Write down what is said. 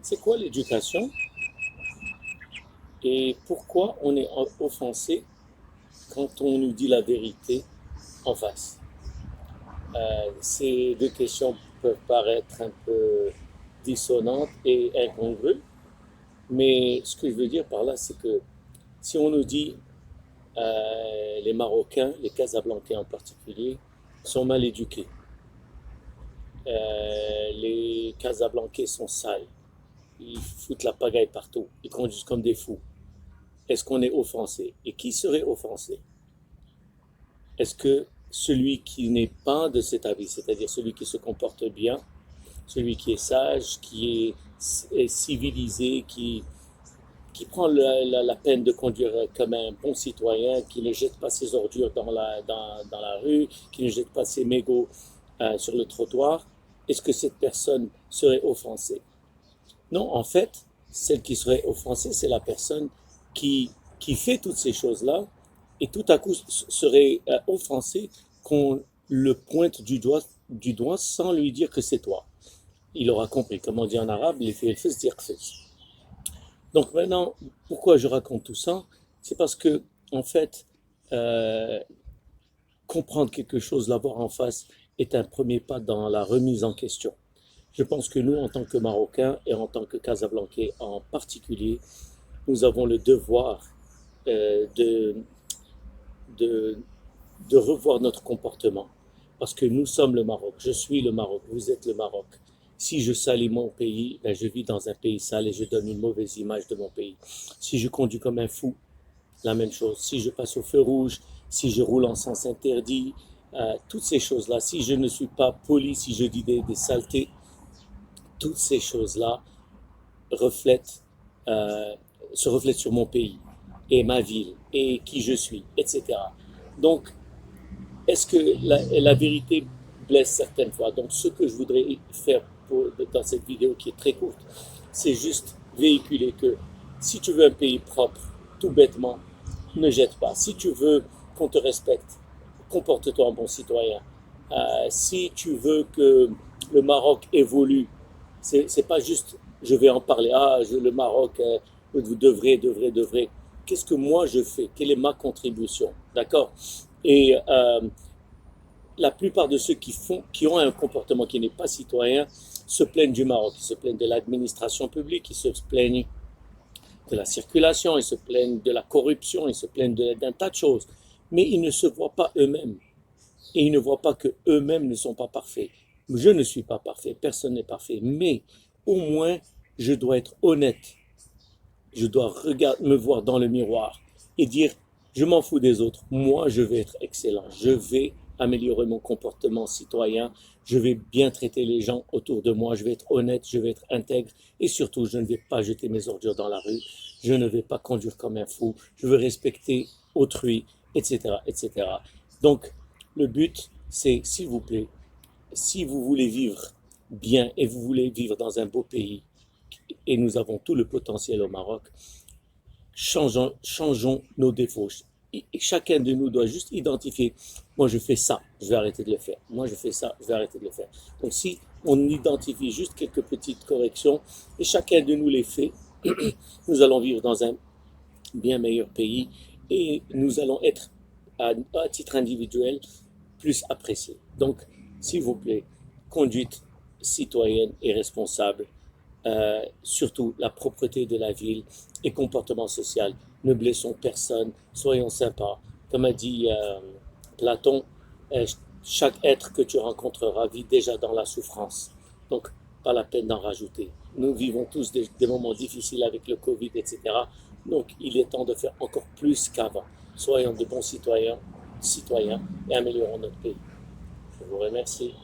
C'est quoi l'éducation et pourquoi on est offensé quand on nous dit la vérité en face? Ces deux questions peuvent paraître un peu dissonantes et incongrues, mais ce que je veux dire par là, c'est que si on nous dit les Marocains, les Casablancais en particulier, sont mal éduqués, les Casablancais sont sales, ils foutent la pagaille partout, ils conduisent comme des fous. Est-ce qu'on est offensé? Et qui serait offensé? Est-ce que celui qui n'est pas de cet avis, c'est-à-dire celui qui se comporte bien, celui qui est sage, est civilisé, qui prend la peine de conduire comme un bon citoyen, qui ne jette pas ses ordures dans la rue, qui ne jette pas ses mégots sur le trottoir, est-ce que cette personne serait offensée? Non, en fait, celle qui serait offensée, c'est la personne qui fait toutes ces choses-là et tout à coup serait offensée qu'on le pointe du doigt sans lui dire que c'est toi. Il aura compris, comme on dit en arabe, les faits se dire fait. Donc maintenant, pourquoi je raconte tout ça? C'est parce que, en fait, euh, comprendre quelque chose, l'avoir en face, est un premier pas dans la remise en question. Je pense que nous, en tant que Marocains et en tant que Casablancais en particulier, nous avons le devoir euh, de, de, de revoir notre comportement. Parce que nous sommes le Maroc, je suis le Maroc, vous êtes le Maroc. Si je salis mon pays, ben je vis dans un pays sale et je donne une mauvaise image de mon pays. Si je conduis comme un fou, la même chose. Si je passe au feu rouge, si je roule en sens interdit, toutes ces choses-là, si je ne suis pas poli, si je dis des saletés, toutes ces choses-là reflètent, euh, se reflètent sur mon pays et ma ville et qui je suis, etc. Donc, est-ce que la vérité blesse certaines fois? Donc, ce que je voudrais faire dans cette vidéo qui est très courte, c'est juste véhiculer que si tu veux un pays propre, tout bêtement, ne jette pas. Si tu veux qu'on te respecte, comporte-toi en bon citoyen. Si tu veux que le Maroc évolue, c'est pas juste je vais en parler, le Maroc, vous devrez. Qu'est-ce que moi je fais? Quelle est ma contribution? D'accord? Et la plupart de ceux qui ont un comportement qui n'est pas citoyen se plaignent du Maroc, ils se plaignent de l'administration publique, ils se plaignent de la circulation, ils se plaignent de la corruption, ils se plaignent d'un tas de choses. Mais ils ne se voient pas eux-mêmes. Et ils ne voient pas que eux-mêmes ne sont pas parfaits. Je ne suis pas parfait, personne n'est parfait. Mais au moins, je dois être honnête. Je dois me voir dans le miroir et dire, je m'en fous des autres. Moi, je vais être excellent. Je vais améliorer mon comportement citoyen. Je vais bien traiter les gens autour de moi. Je vais être honnête, je vais être intègre. Et surtout, je ne vais pas jeter mes ordures dans la rue. Je ne vais pas conduire comme un fou. Je veux respecter autrui, etc., etc. Donc, le but, c'est, s'il vous plaît, si vous voulez vivre bien et vous voulez vivre dans un beau pays, et nous avons tout le potentiel au Maroc, changeons nos défauts. Et chacun de nous doit juste identifier, moi je fais ça, je vais arrêter de le faire. Moi je fais ça, je vais arrêter de le faire. Donc si on identifie juste quelques petites corrections et chacun de nous les fait, nous allons vivre dans un bien meilleur pays et nous allons être à titre individuel plus appréciés. Donc s'il vous plaît, conduite citoyenne et responsable, surtout la propreté de la ville et comportement social. Ne blessons personne, soyons sympas. Comme a dit Platon, chaque être que tu rencontreras vit déjà dans la souffrance. Donc, pas la peine d'en rajouter. Nous vivons tous des moments difficiles avec le Covid, etc. Donc, il est temps de faire encore plus qu'avant. Soyons de bons citoyens et améliorons notre pays. Je vous remercie.